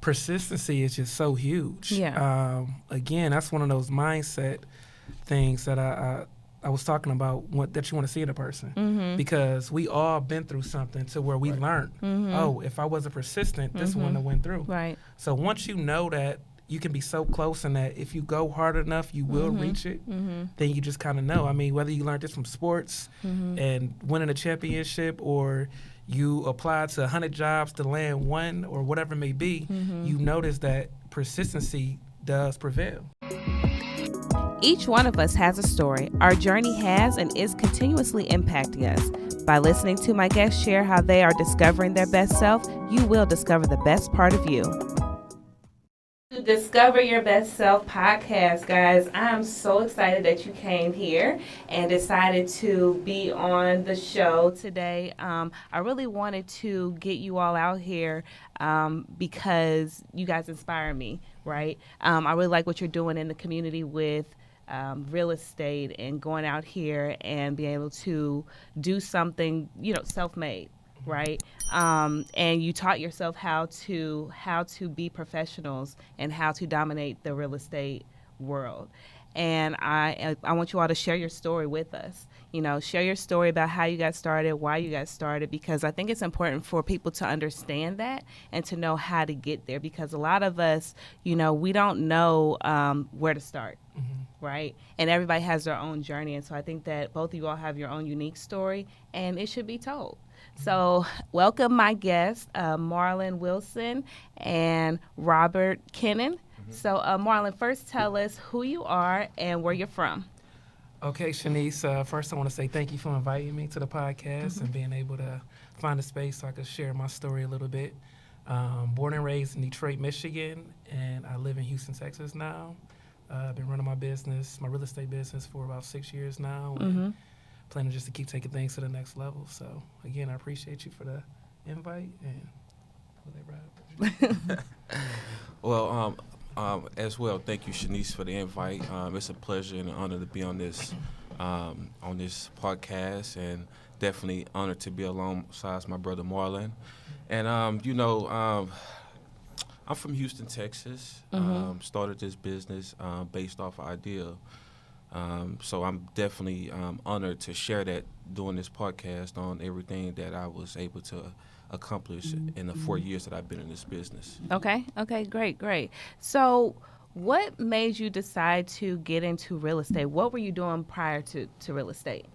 persistency is just so huge. Yeah. Again, that's one of those mindset things that I was talking about, that you want to see in a person, because we all been through something to where we learned, oh, if I wasn't persistent, this wouldn't have went through. Right. So once you know that you can be so close and that if you go hard enough, you will reach it, then you just kind of know. I mean, whether you learned this from sports and winning a championship, or you apply to 100 jobs to land one, or whatever it may be, you notice that persistency does prevail. Each one of us has a story. Our journey has and is continuously impacting us. By listening to my guests share how they are discovering their best self, you will discover the best part of you. To Discover Your Best Self podcast, guys. I'm so excited that you came here and decided to be on the show today. I really wanted to get you all out here because you guys inspire me, right? I really like what you're doing in the community with real estate and going out here and being able to do something, self-made. Right, and you taught yourself how to be professionals and how to dominate the real estate world. And I want you all to share your story with us. Share your story about how you got started, why you got started, because I think it's important for people to understand that and to know how to get there. Because a lot of us, we don't know where to start. Right? And everybody has their own journey. And so I think that both of you all have your own unique story, and it should be told. So welcome my guests, Marlon Wilson and Robert Kennan. So Marlon, first tell us who you are and where you're from. Okay, Shanice, first I want to say thank you for inviting me to the podcast and being able to find a space so I could share my story a little bit. Born and raised in Detroit, Michigan, and I live in Houston, Texas now. I've been running my real estate business, for about 6 years now. And planning just to keep taking things to the next level. So, again, I appreciate you for the invite. And will they ride? Well, as well, thank you, Shanice, for the invite. It's a pleasure and an honor to be on this podcast, and definitely honored to be alongside my brother Marlon. And I'm from Houston, Texas. Started this business based off an idea. So I'm definitely honored to share that doing this podcast on everything that I was able to accomplish in the 4 years that I've been in this business. Okay, great. So what made you decide to get into real estate? What were you doing prior to real estate?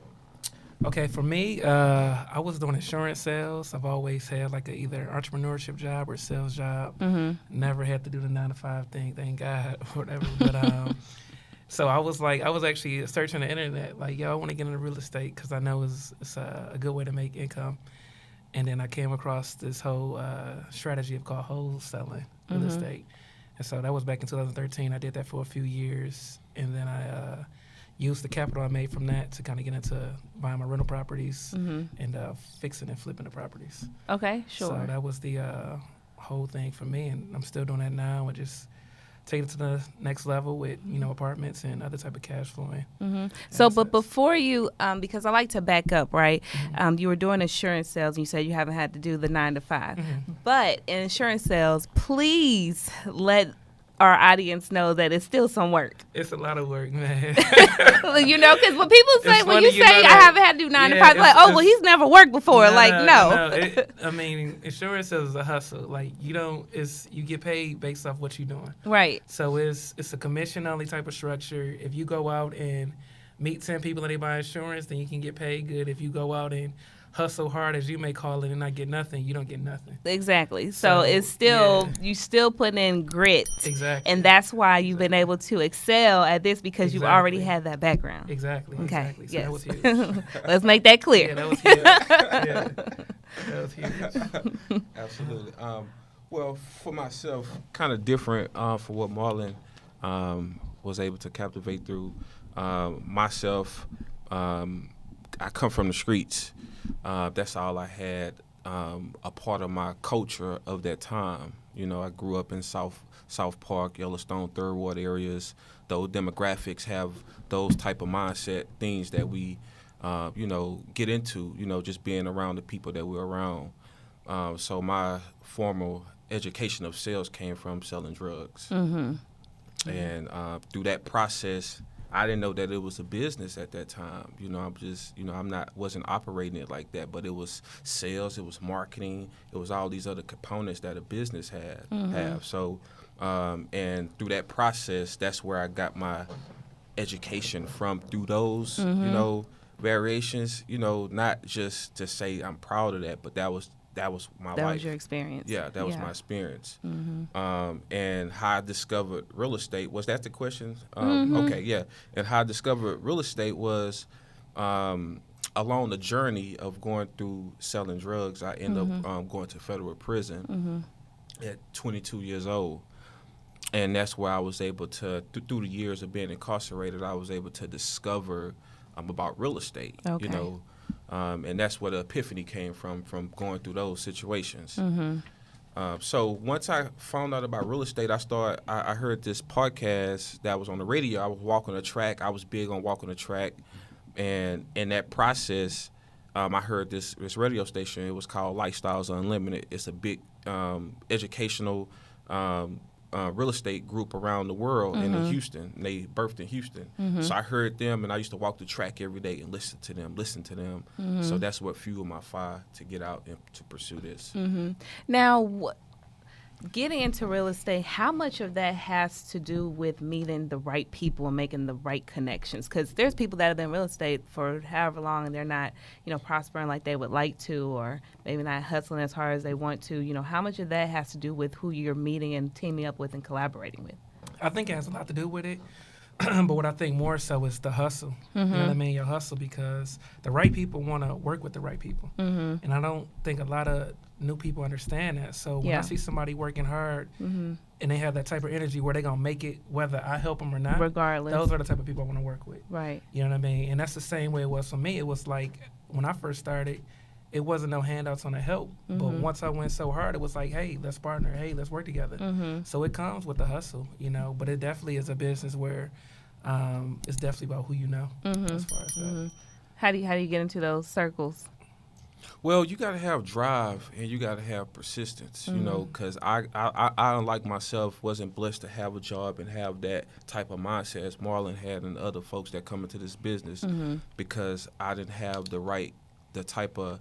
Okay, for me, I was doing insurance sales. I've always had like either entrepreneurship job or sales job. Never had to do the 9-to-5 thing, thank God, or whatever. But so I was actually searching the internet, like, I want to get into real estate because I know it's a good way to make income. And then I came across this whole strategy called wholesaling real estate. And so that was back in 2013. I did that for a few years. And then I used the capital I made from that to kind of get into buying my rental properties and fixing and flipping the properties. Okay, sure. So that was the whole thing for me. And I'm still doing that now, and just take it to the next level with, apartments and other type of cash flowing. So, but before you, because I like to back up, right? You were doing insurance sales, and you said you haven't had to do the 9-to-5. But in insurance sales, please let our audience know that it's still some work. It's a lot of work, man. Because when people say, when you say I haven't had to do 9-to-5, like, oh, well, he's never worked before. No. Insurance is a hustle. Like, you get paid based off what you're doing. Right. So it's a commission only type of structure. If you go out and meet 10 people and they buy insurance, then you can get paid good. If you go out and hustle hard, as you may call it, and not get nothing, you don't get nothing. Exactly. So it's still, you still put in grit. Exactly. And that's why you've been able to excel at this, because you've already had that background. Exactly. Okay. Exactly. So yes. that was huge. Let's make that clear. Yeah, that was huge. That was huge. Absolutely. Well, for myself, kind of different for what Marlon was able to captivate through. Myself, I come from the streets. That's all I had, a part of my culture of that time. I grew up in South Park, Yellowstone, Third Ward areas. Those demographics have those type of mindset things that we, get into, just being around the people that we're around. So my formal education of sales came from selling drugs. Mm-hmm. And through that process, I didn't know that it was a business at that time. I'm just, wasn't operating it like that, but it was sales, it was marketing, it was all these other components that a business have. So, and through that process, that's where I got my education from, through those, variations, not just to say I'm proud of that, but that was my life. That was your experience. Yeah, that was my experience. And how I discovered real estate, was that the question? Okay, yeah. And how I discovered real estate was along the journey of going through selling drugs. I ended up going to federal prison at 22 years old. And that's where I was able to, through the years of being incarcerated, I was able to discover about real estate, and that's where the epiphany came from going through those situations. So once I found out about real estate, I heard this podcast that was on the radio. I was walking the track. I was big on walking the track. And in that process, I heard this radio station. It was called Lifestyles Unlimited. It's a big educational real estate group around the world and in Houston. They birthed in Houston. So I heard them, and I used to walk the track every day and listen to them. So that's what fueled my fire to get out and to pursue this. Now, getting into real estate, how much of that has to do with meeting the right people and making the right connections? Because there's people that have been in real estate for however long and they're not, prospering like they would like to, or maybe not hustling as hard as they want to. How much of that has to do with who you're meeting and teaming up with and collaborating with? I think it has a lot to do with it. But what I think more so is the hustle. You know what I mean? Your hustle, because the right people want to work with the right people. And I don't think a lot of new people understand that. So when I see somebody working hard and they have that type of energy where they're going to make it whether I help them or not, regardless, those are the type of people I want to work with. Right. You know what I mean? And that's the same way it was for me. It was like when I first started, it wasn't no handouts on the help. But once I went so hard, it was like, hey, let's partner. Hey, let's work together. So it comes with the hustle, but it definitely is a business where it's definitely about who you know as far as that. How do you get into those circles? Well, you got to have drive and you got to have persistence, because I unlike myself, wasn't blessed to have a job and have that type of mindset as Marlon had and other folks that come into this business, because I didn't have the type of,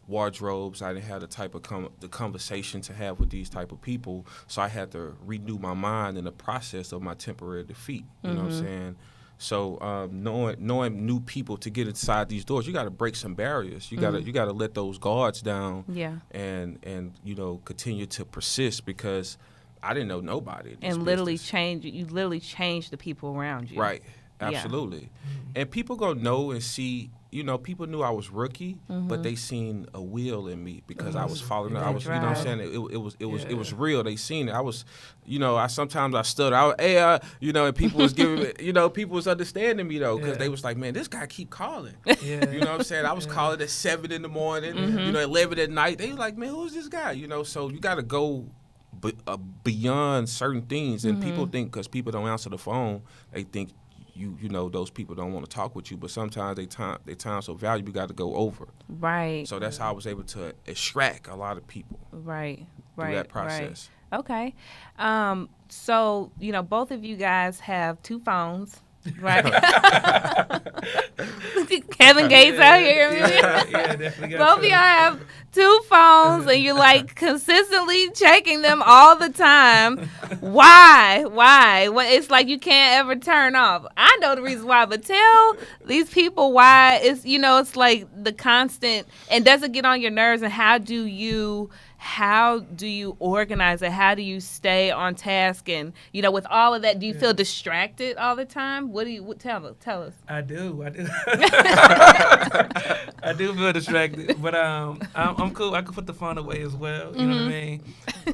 wardrobes. I didn't have the type of the conversation to have with these type of people. So I had to renew my mind in the process of my temporary defeat. You know what I'm saying? So knowing new people to get inside these doors, you got to break some barriers. You got to let those guards down. Yeah. And continue to persist, because I didn't know nobody in this and literally change the people around you. Right. Absolutely. Yeah. And people gonna know and see. People knew I was rookie, but they seen a will in me because I was following. I was, what I'm saying, it was real. They seen it. I was, I sometimes I stood out, and people was giving, people was understanding me though, because they was like, man, this guy keep calling. Yeah. You know what I'm saying? I was calling at 7 in the morning, 11 at night. They was like, man, who's this guy? So you got to go beyond certain things, and people think because people don't answer the phone, they think. Those people don't want to talk with you, but sometimes they time so valuable, you got to go over. Right. So that's how I was able to extract a lot of people. Right. Through that process. Right. Okay. So, both of you guys have 2 phones. Right. Kevin Gates out here. Yeah, definitely. Both of y'all have 2 phones and you're like consistently checking them all the time. Why? Well, it's like you can't ever turn off. I know the reason why, but tell these people why. It's like the constant, and does it get on your nerves, and how do you organize it? How do you stay on task? And with all of that, do you feel distracted all the time? Tell us? I do. I do feel distracted, but I'm cool. I can put the phone away as well. You know what I mean?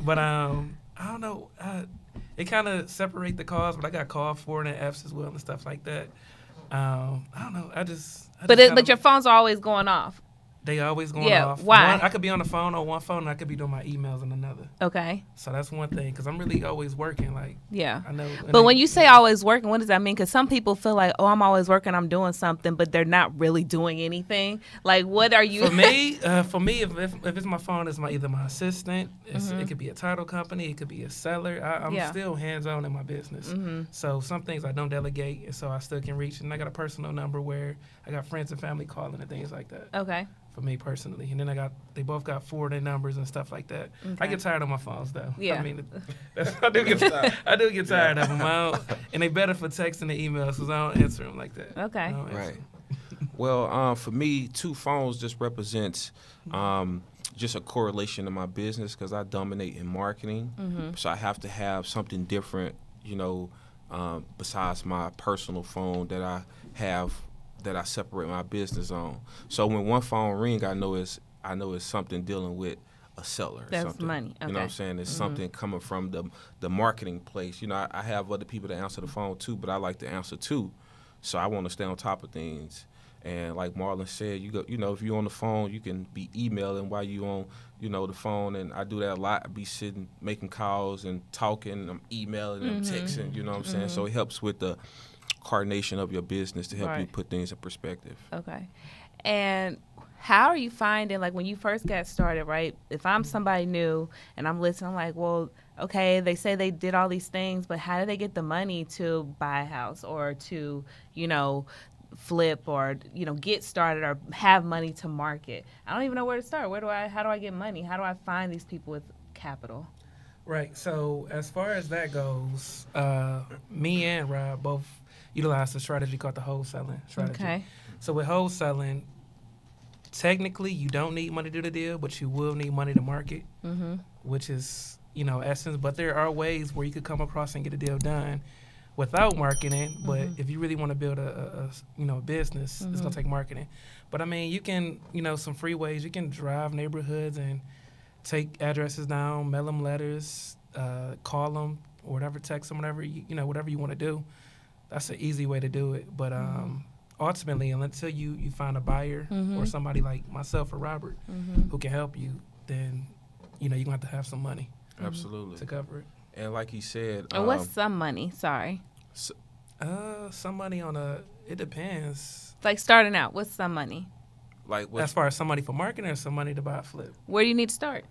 But I don't know. It kind of separate the calls, but I got call forwarding apps as well and stuff like that. I don't know. But your phones are always going off. They always going Yeah, off. why? I could be on the phone on one phone, and I could be doing my emails on another. Okay. So that's one thing, because I'm really always working. Like, Yeah. I know. But when you say always working, what does that mean? Because some people feel like, oh, I'm always working, I'm doing something, but they're not really doing anything. Like, what are you? For me, if it's my phone, it's either my assistant. It could be a title company. It could be a seller. I'm still hands-on in my business. So some things I don't delegate, and so I still can reach. And I got a personal number where I got friends and family calling and things like that. Okay. For me personally, and then they both got forwarded numbers and stuff like that. Okay. I get tired of my phones though. Yeah. I mean, I do get tired of them. And they better for texting and emails, because I don't answer them like that. Okay. Right. Well, for me, 2 phones just represents just a correlation to my business, because I dominate in marketing. So I have to have something different, besides my personal phone that I have, that I separate my business on. So when one phone ring, I know it's something dealing with a seller. That's something. money. Okay. You know what I'm saying? It's something coming from the marketing place. I have other people that answer the phone too, but I like to answer too. So I want to stay on top of things. And like Marlon said, if you're on the phone, you can be emailing while you on, the phone. And I do that a lot. I be sitting, making calls and talking. I'm emailing, I'm texting. You know what I'm saying? So it helps with the coordination of your business to help you put things in perspective. Okay. And how are you finding, like, when you first got started, right? If I'm somebody new and I'm listening, I'm like, well, okay, they say they did all these things, but how do they get the money to buy a house or to, flip or, get started or have money to market? I don't even know where to start. How do I get money? How do I find these people with capital? Right. So as far as that goes, me and Rob both utilize a strategy called the wholesaling strategy. Okay. So with wholesaling, technically you don't need money to do the deal, but you will need money to market, which is, essence. But there are ways where you could come across and get a deal done without marketing. But if you really want to build a business, it's going to take marketing. But I mean, you can, some free ways. You can drive neighborhoods and take addresses down, mail them letters, call them, or whatever, text them, whatever you want to do. That's an easy way to do it. But ultimately, until you find a buyer or somebody like myself or Robert who can help you, then you're going to have some money. Absolutely. To cover it. And like he said... what's some money? Sorry. Some money it depends. Like starting out, what's some money? Like as far as some money for marketing or some money to buy a flip? Where do you need to start?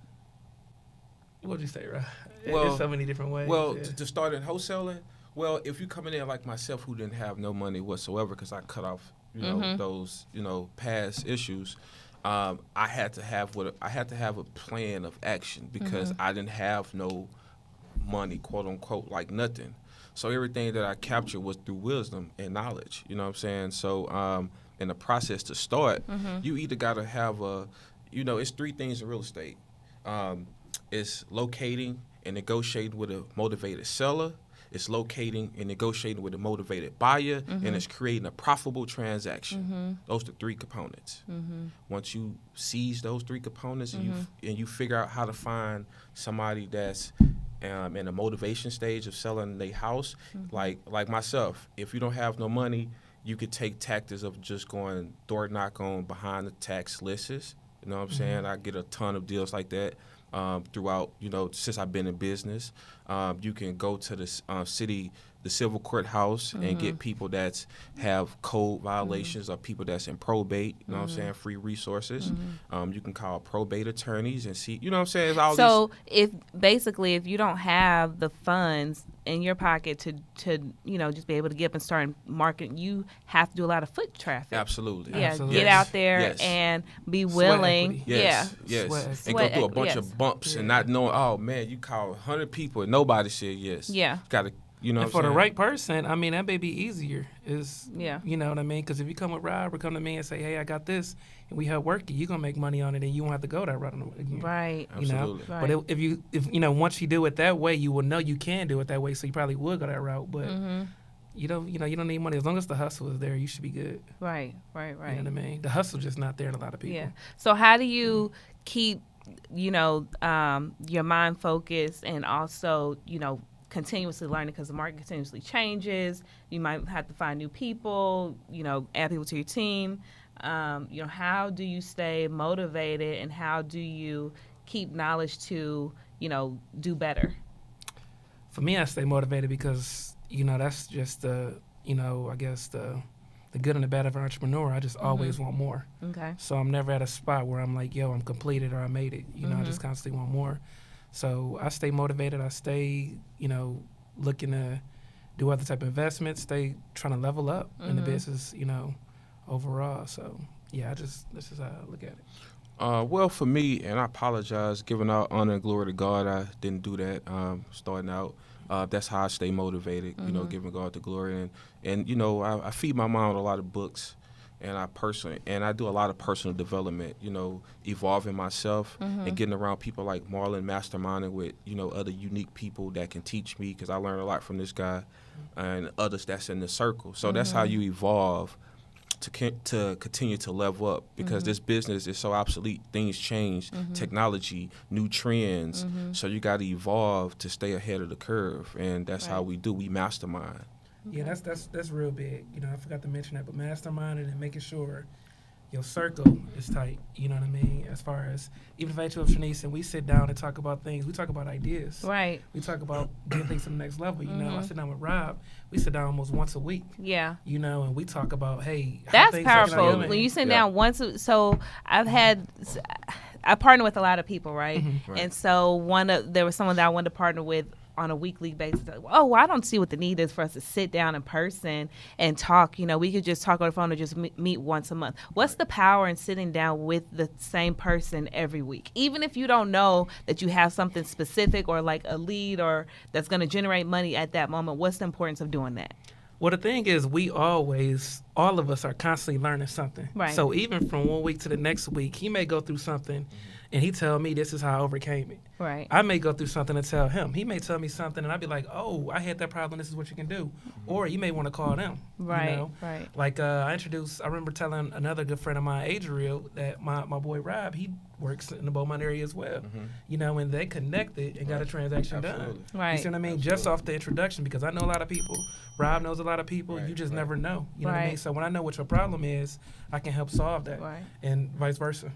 What would you say, Rob? Well, there's so many different ways. Well, to start in wholesaling, well, if you're coming in like myself who didn't have no money whatsoever because I cut off, those, past issues, I had to have a plan of action because I didn't have no money, quote unquote, like nothing. So everything that I captured was through wisdom and knowledge. You know what I'm saying? So in the process to start, you either got to have it's 3 things in real estate. It's locating and negotiating with a motivated seller. It's locating and negotiating with a motivated buyer, and it's creating a profitable transaction. Those are the 3 components. Once you seize those 3 components and you figure out how to find somebody that's in a motivation stage of selling their house, like myself, if you don't have no money, you could take tactics of just going door knock on behind the tax lists. You know what I'm saying? I get a ton of deals like that. Throughout, since I've been in business. You can go to the the civil courthouse and get people that have code violations or people that's in probate, you know what I'm saying, free resources. You can call probate attorneys and see, you know what I'm saying? So if you don't have the funds in your pocket to just be able to get up and start marketing, you have to do a lot of foot traffic. Absolutely. Yeah, Absolutely. get out there and be willing. Yes. And go through a bunch of bumps and not knowing, oh man, you called 100 people and nobody said yes. Yeah. Got to, and for the right person, I mean, that may be easier. You know what I mean? Because if you come with Rob or come to me and say, hey, I got this, and we help work it, you're going to make money on it, and you won't have to go that route again. Right. Absolutely. Right. But if once you do it that way, you will know you can do it that way, so you probably would go that route. But you don't need money. As long as the hustle is there, you should be good. Right. You know what I mean? The hustle's just not there in a lot of people. Yeah. So how do you keep, your mind focused and also, continuously learning, because the market continuously changes? You might have to find new people, add people to your team. how do you stay motivated, and how do you keep knowledge to, do better? For me, I stay motivated because, that's just I guess the good and the bad of an entrepreneur. I just always want more. Okay. So I'm never at a spot where I'm like, I'm completed or I made it. I just constantly want more. So I stay motivated. I stay, looking to do other type of investments, stay trying to level up in the business, overall. So, yeah, this is how I look at it. Well, for me, and I apologize, giving out honor and glory to God, I didn't do that starting out. That's how I stay motivated, giving God the glory. And I feed my mind with a lot of books, and I do a lot of personal development, evolving myself and getting around people like Marlon, Masterminding with, other unique people that can teach me, because I learned a lot from this guy and others that's in the circle. So that's how you evolve to continue to level up, because this business is so obsolete. Things change, technology, new trends. So you got to evolve to stay ahead of the curve, and that's how we do. We mastermind. Yeah, that's real big. I forgot to mention that, but masterminding and making sure your circle is tight. You know what I mean? As far as, even if I talk to Shanice and we sit down and talk about things, we talk about ideas. Right. We talk about getting things to the next level. I sit down with Rob. We sit down almost once a week. Yeah. And we talk about, hey, that's powerful. When you sit down once, so I partner with a lot of people, right? Right. And so there was someone that I wanted to partner with on a weekly basis. I don't see what the need is for us to sit down in person and talk. We could just talk on the phone or just meet once a month. What's the power in sitting down with the same person every week? Even if you don't know that you have something specific or like a lead or that's going to generate money at that moment, what's the importance of doing that? Well, the thing is, all of us are constantly learning something. Right. So even from one week to the next week, he may go through something and he tell me this is how I overcame it. Right. I may go through something and tell him. He may tell me something and I'll be like, oh, I had that problem. This is what you can do. Or you may want to call them. Right. Right. Like I remember telling another good friend of mine, Adriel, that my boy Rob, he works in the Beaumont area as well. And they connected and got a transaction done. Right. You see what I mean? Absolutely. Just off the introduction, because I know a lot of people. Rob knows a lot of people. You just never know. You know what I mean? So when I know what your problem is, I can help solve that. Right. And vice versa.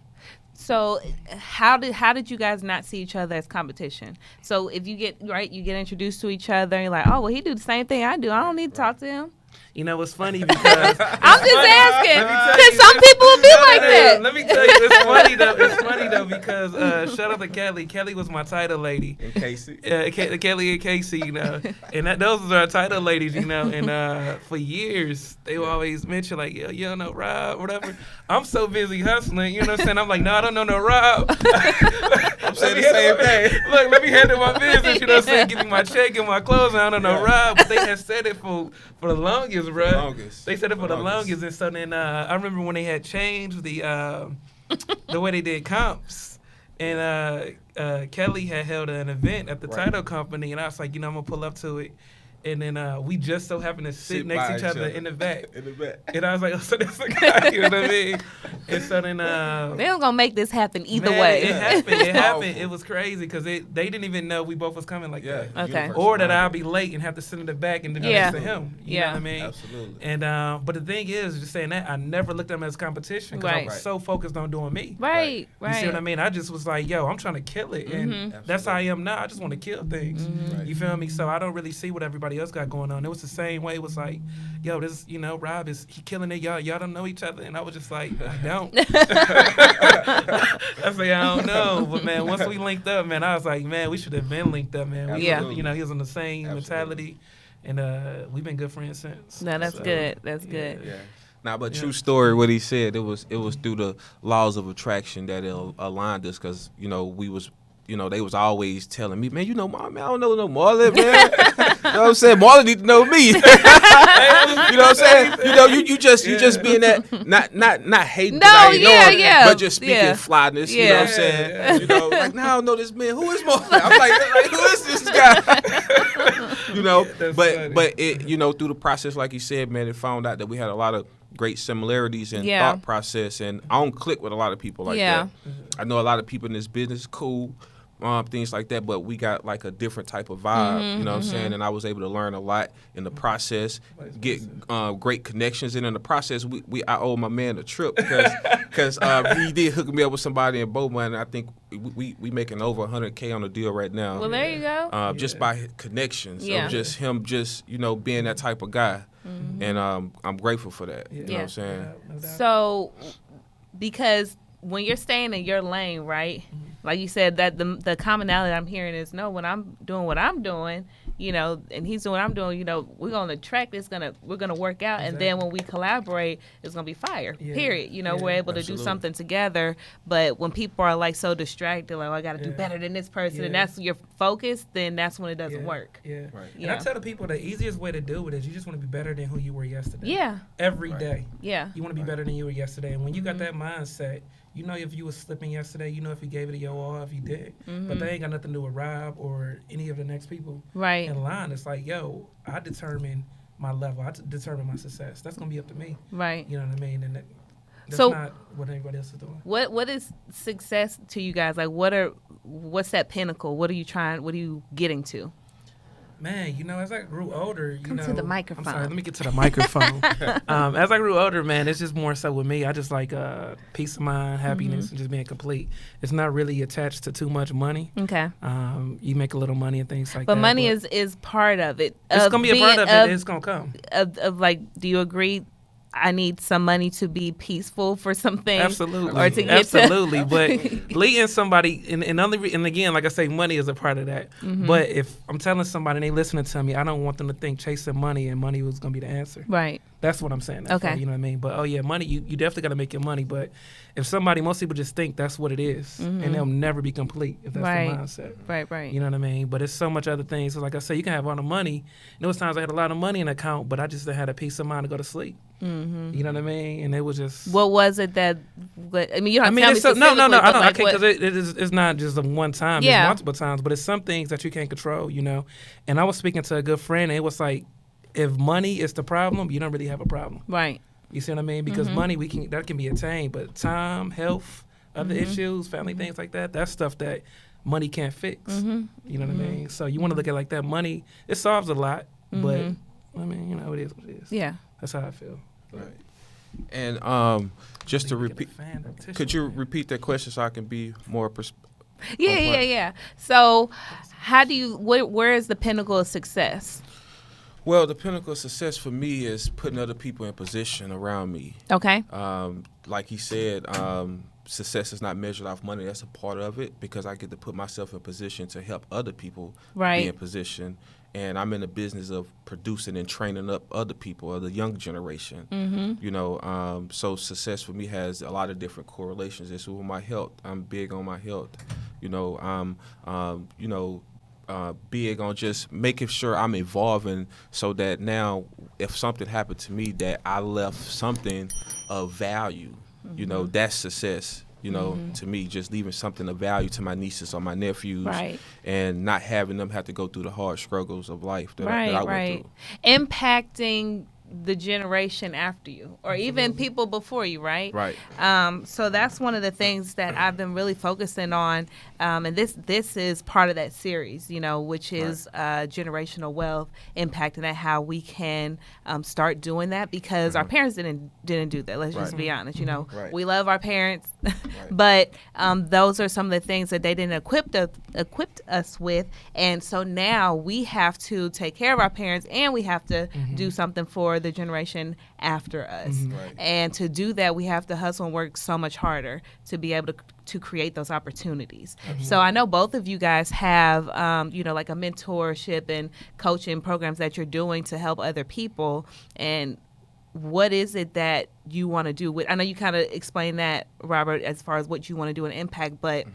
So how did you guys not see each other as competition? So if you get introduced to each other, and you're like, oh, well, he do the same thing I do. I don't need to talk to him. It's funny because I'm just asking, because some people will be like that. Let me tell you, it's funny though because shout out to Kelly. Kelly was my title lady. And Casey. Kelly and Casey, and those was our title ladies, and for years they would always mention like, yo, you don't know Rob, whatever. I'm so busy hustling, you know what I'm saying? I'm like, no, I don't know no Rob. I'm saying the same thing. Look, let me handle my business, you know what I'm saying? Give me my check and my clothes, I don't know Rob. But they had said it for the longest, bro. They said it for the longest, and so then I remember when they had changed the way they did comps, and Kelly had held an event at the title company, and I was like, I'm gonna pull up to it. And then we just so happened to sit next to each other in the back. And I was like, oh, so that's a guy, you know what I mean? And so then... they were going to make this happen either way. It happened. It was crazy because they didn't even know we both was coming like that. Okay. Or that I'll be late and have to sit in the back and then next to him. You know what I mean? Absolutely. And but the thing is, just saying that, I never looked at them as competition because I was so focused on doing me. Right. You see what I mean? I just was like, yo, I'm trying to kill it. And that's how I am now. I just want to kill things. You feel me? So I don't really see what everybody else got going on. It was the same way. It was like, yo, this, Rob he killing it. Y'all don't know each other. And I was just like, I don't. I say, I don't know. But man, once we linked up, man, I was like, man, we should have been linked up, man. He was on the same mentality. And we've been good friends since. No, that's good. That's good. Yeah. Nah, but true story, what he said, it was through the laws of attraction that it aligned us, because, we was, they was always telling me, man, man, I don't know no Marlon, man. You know what I'm saying? Marlon need to know me. You know what I'm saying? You just being that, not hating, but just speaking flyness. You know what I'm saying? Like, now I don't know this man. Who is Marlon? I'm like, who is this guy? But it, through the process, like he said, man, it found out that we had a lot of great similarities in thought process, and I don't click with a lot of people like that. I know a lot of people in this business, cool. things like that, but we got like a different type of vibe, you know what I'm saying? And I was able to learn a lot in the process, get great connections, and in the process, I owe my man a trip because he did hook me up with somebody in Beaumont, and I think we making over $100K on the deal right now. Well, there you go. Just by connections, Yeah. of just him, being that type of guy, and I'm grateful for that. You know what I'm saying? No doubt. So, because when you're staying in your lane, right? Like you said, that the commonality I'm hearing is, no, when I'm doing what I'm doing, you know, and he's doing what I'm doing, you know, we're gonna track this, we're gonna work out, and then when we collaborate, it's gonna be fire. Yeah. Period. You know, we're able to do something together. But when people are like so distracted, like, oh, I got to do better than this person, and that's your focus, then that's when it doesn't work. Yeah. Right. And I tell the people the easiest way to do it is you just want to be better than who you were yesterday. Yeah. Every day. Yeah. You want to be better than you were yesterday. And when you got that mindset, you know if you was slipping yesterday, you know if you gave it a yo all, if you did. But that ain't got nothing to do with Rob or any of the next people Right. in line. It's like, yo, I determine my level. I determine my success. That's going to be up to me. Right. You know what I mean? And that's So- not what anybody else is doing. What is success to you guys? Like, what's that pinnacle? What are you getting to? Man, you know, as I grew older, Come to the microphone. I'm sorry, let me get to the microphone. As I grew older, man, it's just more so with me. I just like peace of mind, happiness, and just being complete. It's not really attached to too much money. Okay. You make a little money and things like that. But money is part of it. It's gonna be a part of it. It's gonna come. Of like, do you agree? I need some money to be peaceful for some things. Absolutely. Or to get absolutely. But leading somebody, and again, like I say, money is a part of that. But if I'm telling somebody and they listening to me, I don't want them to think chasing money and money was going to be the answer. Right. That's what I'm saying. Okay. You know what I mean? But, money, you definitely got to make your money. But if most people just think that's what it is, and they'll never be complete if that's the mindset. Right. You know what I mean? But it's so much other things. So like I say, you can have all the money. There was times I had a lot of money in the account, but I just had a peace of mind to go to sleep. You know what I mean? And it was just. What was it that? I mean, you don't. Tell me no. I can't, because it's it's not just a one time. Yeah. It's multiple times, but it's some things that you can't control. You know. And I was speaking to a good friend, and it was like, if money is the problem, you don't really have a problem. Right. You see what I mean? Because money, that can be attained, but time, health, other issues, family things like that, that's stuff that money can't fix. You know what I mean? So you want to look at it like that. Money, it solves a lot, but I mean, you know, it is what it is. Yeah. That's how I feel. Right. And just to repeat, could you repeat that question so I can be more Yeah. So, how do you? Where is the pinnacle of success? Well, the pinnacle of success for me is putting other people in position around me. Okay. Like he said, success is not measured off money. That's a part of it because I get to put myself in position to help other people be in position. And I'm in the business of producing and training up other people, or the young generation. You know, so success for me has a lot of different correlations. It's with my health. I'm big on my health. You know, I'm big on just making sure I'm evolving so that now if something happened to me that I left something of value, you know, that's success. You know, to me, just leaving something of value to my nieces or my nephews, and not having them have to go through the hard struggles of life that I went through. Impacting the generation after you, or even people before you, right? Right. So that's one of the things that I've been really focusing on, and this is part of that series, you know, which is generational wealth, impacting that, how we can start doing that, because our parents didn't do that. Let's just be honest. You know, we love our parents, but those are some of the things that they didn't equip us with, and so now we have to take care of our parents, and we have to do something for the generation after us. And to do that, we have to hustle and work so much harder to be able to create those opportunities. So I know both of you guys have, like a mentorship and coaching programs that you're doing to help other people. And what is it that you want to do? I know you kind of explained that, Robert, as far as what you want to do and impact, but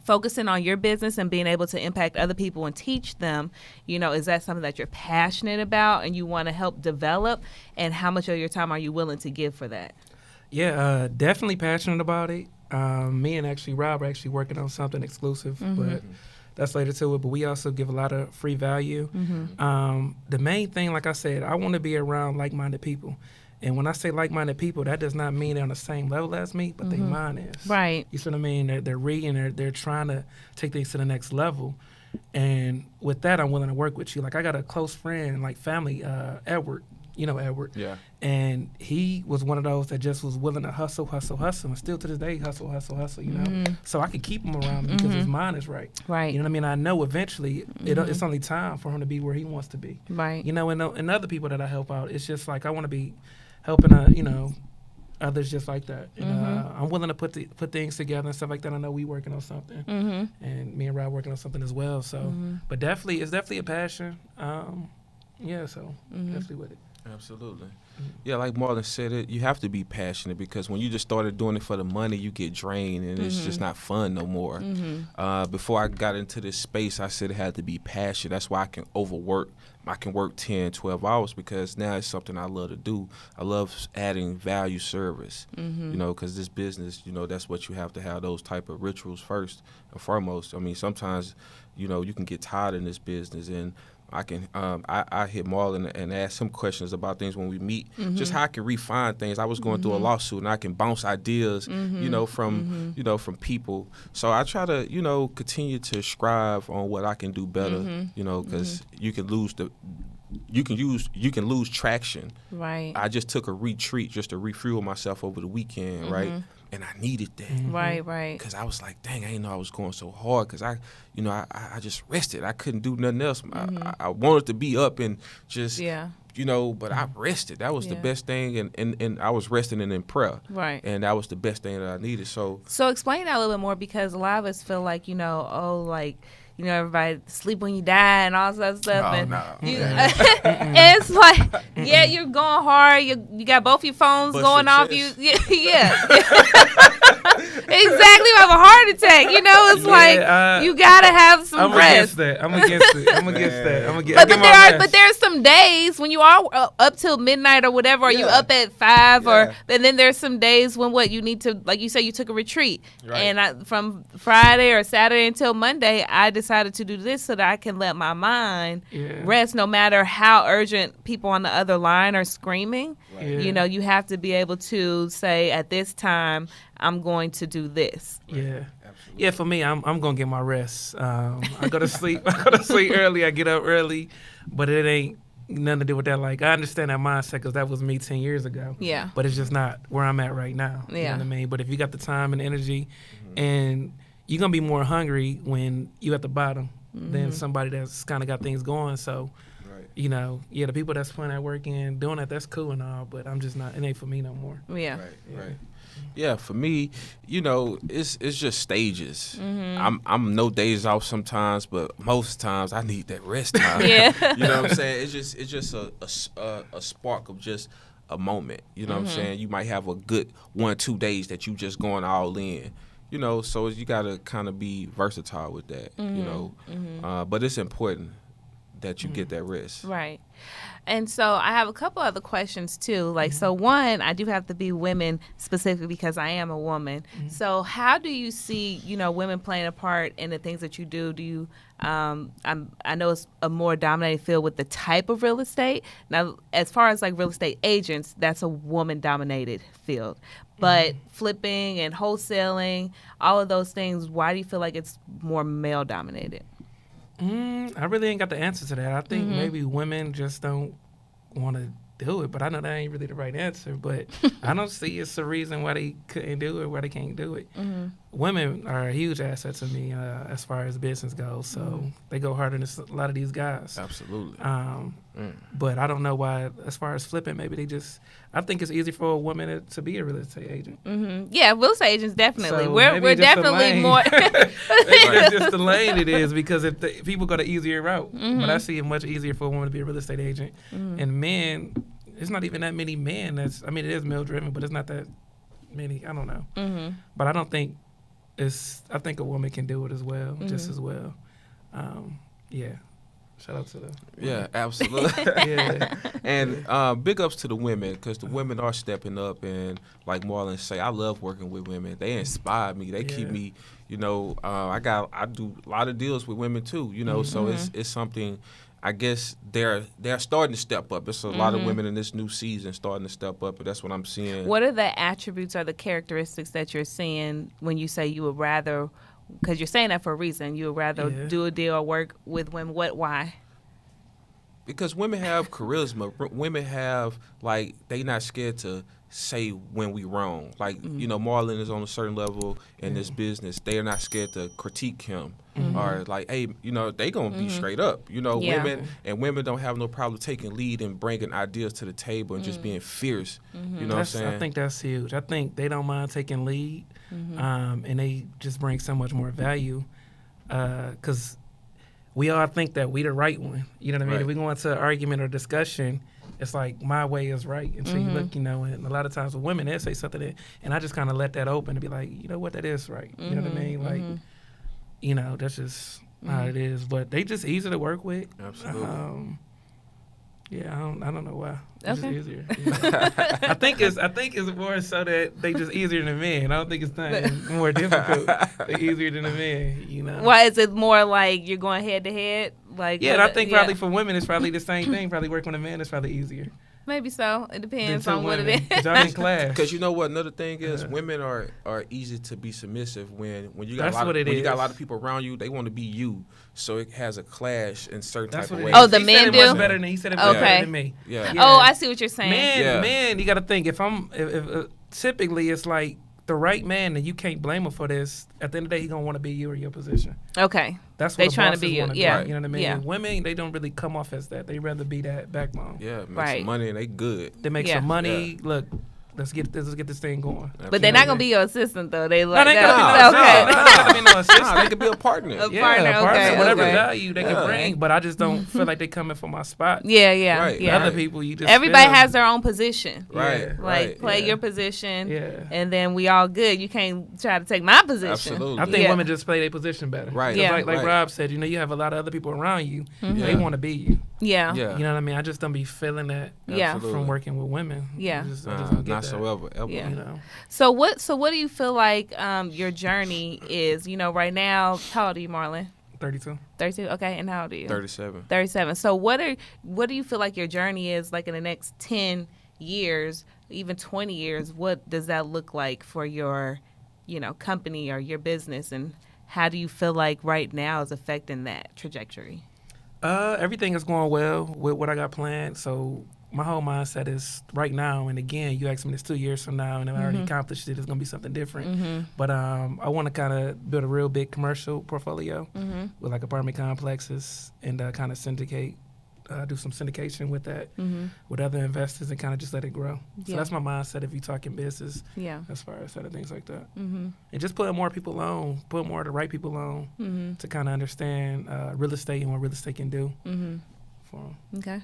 focusing on your business and being able to impact other people and teach them, you know, is that something that you're passionate about and you want to help develop? And how much of your time are you willing to give for that? Yeah, definitely passionate about it. Me and Rob are actually working on something exclusive, but that's later to it. But we also give a lot of free value. The main thing, like I said, I want to be around like-minded people. And when I say like-minded people, that does not mean they're on the same level as me, but their mind is. Right. You see what I mean? They're reading, they're trying to take things to the next level. And with that, I'm willing to work with you. Like, I got a close friend, like family, Edward. You know Edward. Yeah. And he was one of those that just was willing to hustle. And still to this day, hustle, you know. So I could keep him around me because his mind is right. Right. You know what I mean? I know eventually it's only time for him to be where he wants to be. Right. You know, and other people that I help out, it's just like I want to be helping, you know, others just like that. And I'm willing to put things together and stuff like that. I know we working on something. And me and Rob working on something as well. So, but it's definitely a passion. Yeah, so definitely with it. Absolutely. Yeah, like Marlon said, you have to be passionate because when you just started doing it for the money, you get drained and it's just not fun no more. Before I got into this space, I said it had to be passion. That's why I can overwork. I can work 10, 12 hours because now it's something I love to do. I love adding value service, you know, because this business, you know, that's what you have to have, those type of rituals first and foremost. I mean, sometimes, you know, you can get tired in this business and I can I hit Marlon and ask him questions about things when we meet, just how I can refine things. I was going through a lawsuit and I can bounce ideas, you know, from you know, from people. So I try to, you know, continue to strive on what I can do better, you know, because you can lose traction. Right. I just took a retreat just to refuel myself over the weekend, right? And I needed that. Right. Because I was like, dang, I didn't know I was going so hard because I just rested. I couldn't do nothing else. I wanted to be up and just, you know, but I rested. That was the best thing. And I was resting and in prayer. Right. And that was the best thing that I needed. So explain that a little bit more because a lot of us feel like, you know, you know, everybody sleep when you die and all that stuff. Oh, and no. It's like, yeah, you're going hard. You got both your phones going off. Exactly, you have a heart attack. You know, it's like you gotta have some rest. I'm against it. But there's some days when you are up till midnight or whatever, or you up at 5, and then there's some days when you need to, like you say, you took a retreat, and from Friday or Saturday until Monday, I decided to do this so that I can let my mind rest, no matter how urgent people on the other line are screaming. You know, you have to be able to say at this time, I'm going to do this. Yeah. Absolutely. Yeah, for me, I'm going to get my rest. I go to sleep. Early. I get up early, but it ain't nothing to do with that. Like, I understand that mindset because that was me 10 years ago. Yeah. But it's just not where I'm at right now. Yeah. You know what I mean? But if you got the time and energy and you're going to be more hungry when you at the bottom than somebody that's kind of got things going. So, you know, the people that's putting that work in, doing that, that's cool and all, but I'm just not, it ain't for me no more. Yeah. Right. Yeah, for me, you know, it's just stages. I'm no days off sometimes, but most times I need that rest time. You know what I'm saying? It's just a spark of just a moment. You know what I'm saying? You might have a good 1-2 days that you just going all in. You know, so you got to kind of be versatile with that. You know, but it's important that you get that rest. Right. And so I have a couple other questions too. Like, so one, I do have to be women specifically because I am a woman. So how do you see, you know, women playing a part in the things that you do? Do you, I know it's a more dominated field with the type of real estate. Now, as far as like real estate agents, that's a woman dominated field. But flipping and wholesaling, all of those things, why do you feel like it's more male dominated? I really ain't got the answer to that. I think maybe women just don't want to do it, but I know that ain't really the right answer. But I don't see it's a reason why they couldn't do it, why they can't do it. Women are a huge asset to me as far as business goes. So they go harder than a lot of these guys. Absolutely. But I don't know why, as far as flipping, maybe they just, I think it's easy for a woman to be a real estate agent. Yeah, real estate agents, definitely. So we're definitely more. Maybe it's just the lane it is, because if people go the easier route. But I see it much easier for a woman to be a real estate agent. And men, it's not even that many men. It is male driven, but it's not that many. I don't know. But I don't think I think a woman can do it as well, just as well. Shout out to them. Yeah, absolutely. And big ups to the women, because the women are stepping up. And like Marlon say, I love working with women. They inspire me. They keep me, you know, I do a lot of deals with women too, you know, so it's something I guess they're starting to step up. There's a lot of women in this new season starting to step up, and that's what I'm seeing. What are the attributes or the characteristics that you're seeing when you say you would rather, because you're saying that for a reason, you would rather do a deal or work with women? Why? Because women have charisma. Women have, like, they not scared to say when we wrong. Like, you know, Marlon is on a certain level in this business. They are not scared to critique him. Or like, hey, you know, they going to be straight up. You know, women don't have no problem taking lead and bringing ideas to the table and just being fierce. You know what I'm saying? I think that's huge. I think they don't mind taking lead, and they just bring so much more value. Because we all think that we the right one. You know what I mean? If we go into an argument or discussion, it's like my way is right until you look, you know, and a lot of times with women, they'll say something, and I just kind of let that open and be like, you know what, that is right. You know what I mean? Like, you know, that's just how it is. But they just easy to work with. Absolutely. Yeah, I don't know why. It's just easier. You know? I think it's more so that they just easier than men. I don't think it's nothing more difficult. They're easier than the men, you know. Why is it more like you're going head to head? Like, yeah, and I think probably for women it's probably the same thing. Probably working with a man is probably easier. Maybe so. It depends on what it is. Y'all in class. Because you know what? Another thing is women are easy to be submissive when you got you got a lot of people around you. They want to be you, so it has a clash in certain type of ways. Oh, the men do. Much better than he said it much better than me. Yeah. Oh, I see what you're saying. Man, you got to think if typically it's like the right man, and you can't blame him for this. At the end of the day, he's gonna want to be you or your position. Okay. That's what they trying to be you. Yeah. You know what I mean? Yeah. Women, they don't really come off as that. They rather be that backbone. Yeah, make some money and they good. They make some money. Look, let's get this thing going. But they're not gonna be your assistant though. They like they okay. be no assistant. They could be a partner. Whatever value they can bring. But I just don't feel like they coming for my spot. Other people, you just everybody has their own position. Play your position. Yeah. And then we all good. You can't try to take my position. Absolutely. I think women just play their position better. Right. Yeah. Like Rob said, you know, you have a lot of other people around you. They want to be you. Yeah. You know what I mean? I just don't be feeling that from working with women. Yeah. I just don't get not that. so ever. Yeah. You know? So what do you feel like your journey is? You know, right now, how old are you, Marlon? 32. 32. Okay, and how old are you? 37. 37. So what do you feel like your journey is like in the next 10 years, even 20 years? What does that look like for your, you know, company or your business, and how do you feel like right now is affecting that trajectory? Everything is going well with what I got planned. So my whole mindset is right now, and again, you asked me this 2 years from now, and if I already accomplished it, it's going to be something different. But I want to kind of build a real big commercial portfolio with like apartment complexes and kind of syndicate, do some syndication with that, with other investors, and kind of just let it grow. So that's my mindset if you're talking business, as far as other things like that. And just put more people on, put more of the right people on to kind of understand real estate and what real estate can do for them. Okay.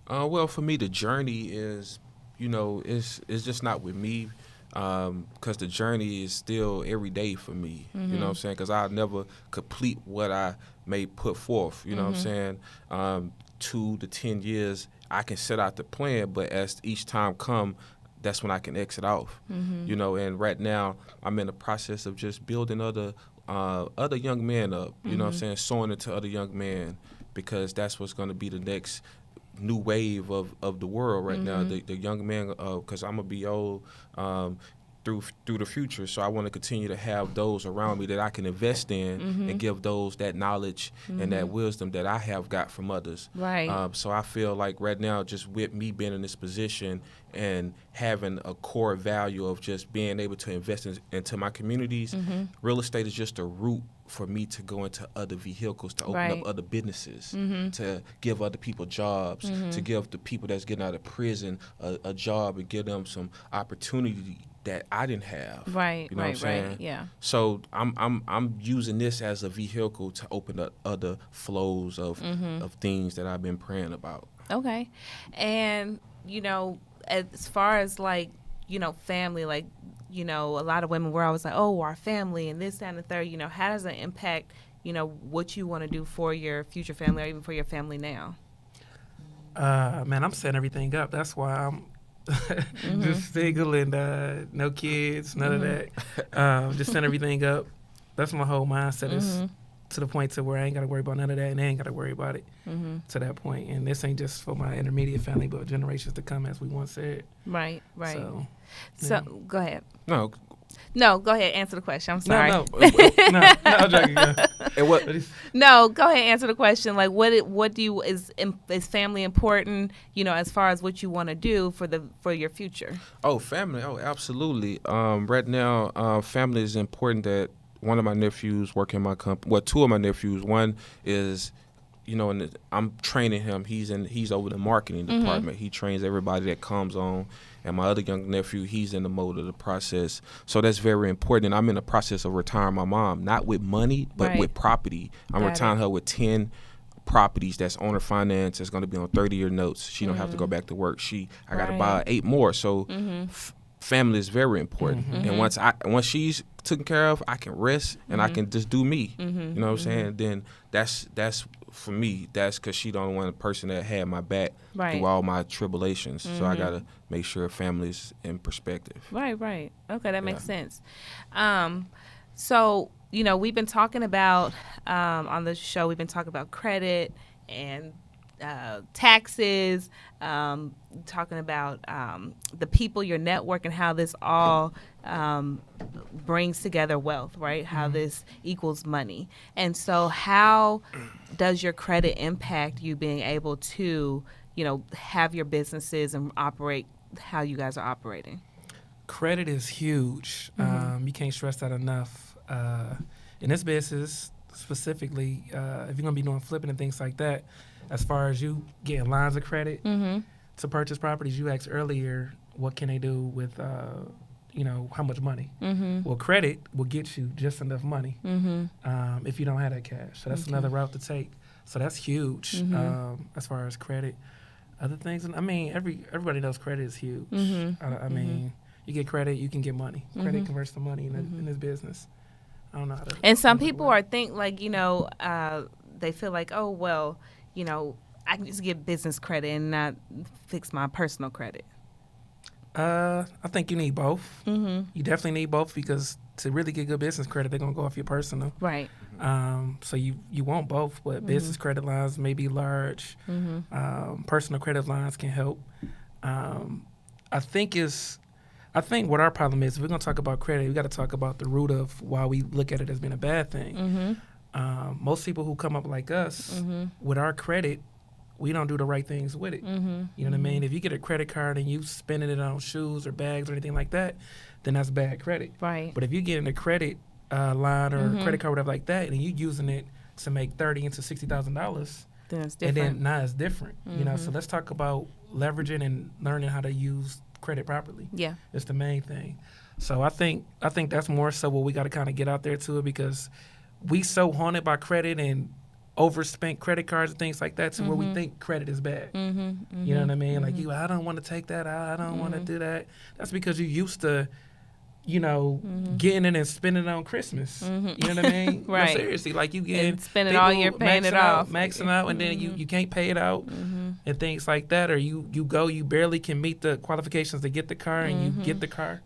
Well, for me, the journey is, you know, it's just not with me, because the journey is still every day for me. You know what I'm saying? Because I'll never complete what I may put forth. You know what I'm saying? 2 to 10 years, I can set out the plan, but as each time come, that's when I can exit off. You know, and right now I'm in the process of just building other young men up. You know what I'm saying? Sowing into other young men, because that's what's going to be the next new wave of the world right now. The young man, because I'm gonna be old through the future, so I want to continue to have those around me that I can invest in and give those that knowledge and that wisdom that I have got from others. Right. So I feel like right now, just with me being in this position and having a core value of just being able to invest into my communities, real estate is just a route for me to go into other vehicles, to open up other businesses, to give other people jobs, to give the people that's getting out of prison a job and give them some opportunity that I didn't have. Right, you know what I'm saying? Right, yeah. So I'm using this as a vehicle to open up other flows of things that I've been praying about. Okay. And, you know, as far as like, you know, family, like, you know, a lot of women were always like, oh, our family and this, that, and the third, you know, how does that impact, you know, what you want to do for your future family or even for your family now? Man, I'm setting everything up. That's why I'm just single and no kids, none of that. Just setting everything up. That's my whole mindset is to the point to where I ain't got to worry about none of that, and they ain't got to worry about it to that point. And this ain't just for my intermediate family, but generations to come, as we once said. Right. So go ahead. No, go ahead. Answer the question. I'm sorry. No, I'm joking. and what? No, go ahead. Answer the question. Like, what do you is family important? As far as what you want to do for your future. Oh, family. Oh, absolutely. Right now, family is important. That one of my nephews work in my company. Well, two of my nephews. One is, and I'm training him. He's over the marketing department. He trains everybody that comes on. And my other young nephew, he's in the mode of the process. So that's very important. And I'm in the process of retiring my mom, not with money, but with property. I'm retiring her with 10 properties that's owner finance. That's going to be on 30-year notes. She don't have to go back to work. I got to buy 8 more. So family is very important. And once she's taken care of, I can rest and I can just do me. You know what I'm saying? Then that's for me. That's because she don't want a person that had my back through all my tribulations. So I got to make sure family's in perspective. Right. Okay, that makes sense. So, we've been talking about, on the show, we've been talking about credit and taxes, talking about the people, your network, and how this all brings together wealth, right? How this equals money. And so how does your credit impact you being able to, have your businesses and operate how you guys are operating? Credit is huge. You can't stress that enough. In this business specifically, if you're going to be doing flipping and things like that, as far as you getting lines of credit to purchase properties, you asked earlier, what can they do with, how much money? Well, credit will get you just enough money if you don't have that cash. So that's another route to take. So that's huge as far as credit. Other things, everybody knows credit is huge. I mean, you get credit, you can get money. Credit converts to money in this business. I don't know how to. And some people they feel like, oh, well, I can just get business credit and not fix my personal credit. I think you need both. You definitely need both because to really get good business credit, they're going to go off your personal. Right. So you want both, but business credit lines may be large. Personal credit lines can help. I think what our problem is, if we're going to talk about credit, we got to talk about the root of why we look at it as being a bad thing. Most people who come up like us with our credit, we don't do the right things with it. You know what I mean? If you get a credit card and you spending it on shoes or bags or anything like that, then that's bad credit. Right. But if you get in a credit line or a credit card, whatever like that, and you using it to make $30,000 into $60,000, then it's different. And then now it's different. So let's talk about leveraging and learning how to use credit properly. Yeah, it's the main thing. So I think that's more so what we got to kind of get out there to it, because we so haunted by credit and overspent credit cards and things like that to where we think credit is bad. You know what I mean? Like, I don't want to take that out. I don't want to do that. That's because you used to, getting it and spending it on Christmas. You know what I mean? Right. No, seriously, like you get spend it all year paying it off, maxing out, and then you can't pay it out and things like that, or you barely can meet the qualifications to get the car, and you get the car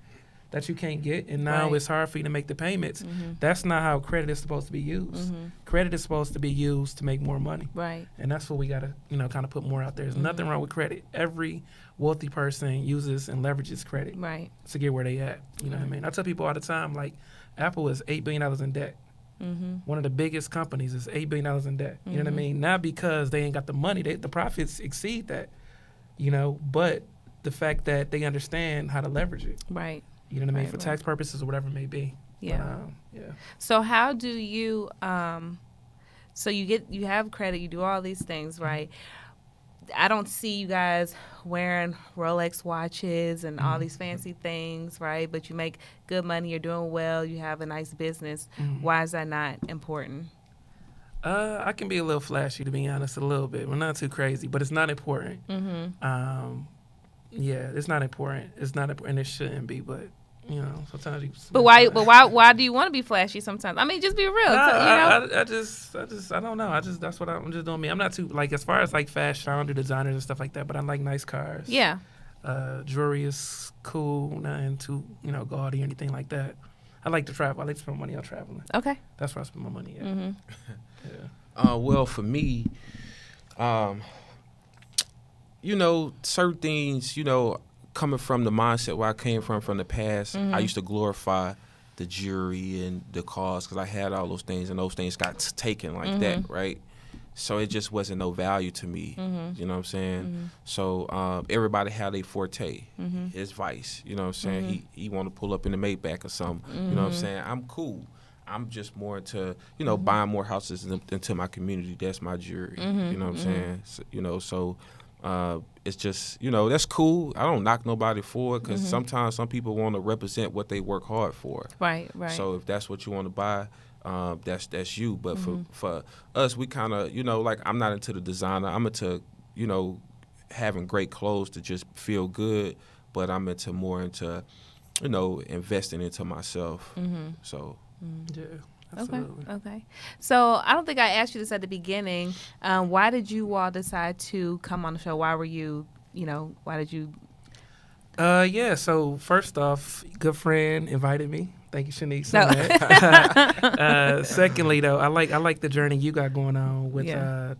that you can't get, and now it's hard for you to make the payments. That's not how credit is supposed to be used. Credit is supposed to be used to make more money. Right. And that's what we got to, kind of put more out there. There's nothing wrong with credit. Every wealthy person uses and leverages credit to get where they at. You know what I mean? I tell people all the time, like, Apple is $8 billion in debt. One of the biggest companies is $8 billion in debt. You know what I mean? Not because they ain't got the money. The profits exceed that, but the fact that they understand how to leverage it. Right. You know what I mean? For tax purposes or whatever it may be. Yeah. But, So how do you, so you have credit, you do all these things, right? I don't see you guys wearing Rolex watches and all these fancy things, right? But you make good money, you're doing well, you have a nice business. Why is that not important? I can be a little flashy, to be honest, a little bit. We're not too crazy, but it's not important. Yeah, it's not important. It's not important. It shouldn't be, but sometimes you. But why do you want to be flashy sometimes? I mean, just be real. I don't know. That's what I'm just doing. Me, I'm not too as far as like fashion. I don't do designers and stuff like that. But I like nice cars. Yeah. Jewelry is cool. Nothing too gaudy or anything like that. I like to travel. I like to spend money on traveling. Okay. That's where I spend my money at. Mm-hmm. Yeah. Well, for me, certain things, coming from the mindset where I came from the past, I used to glorify the jewelry and the cars because I had all those things, and those things got taken like that, right? So it just wasn't no value to me. You know what I'm saying? So everybody had a forte, his vice. You know what I'm saying? He want to pull up in the Maybach or something. You know what I'm saying? I'm cool. I'm just more into, buying more houses into my community. That's my jewelry. You know what I'm saying? So, it's just, that's cool. I don't knock nobody for it because sometimes some people want to represent what they work hard for. Right. So if that's what you want to buy, that's you. But for us, we kind of, like I'm not into the designer. I'm into, having great clothes to just feel good. But I'm more into, investing into myself. So. Yeah, absolutely. Okay. So I don't think I asked you this at the beginning. Why did you all decide to come on the show? Why were you, why did you? Yeah, so first off, good friend invited me. Thank you, Shanice. No. Secondly, though, I like the journey you got going on with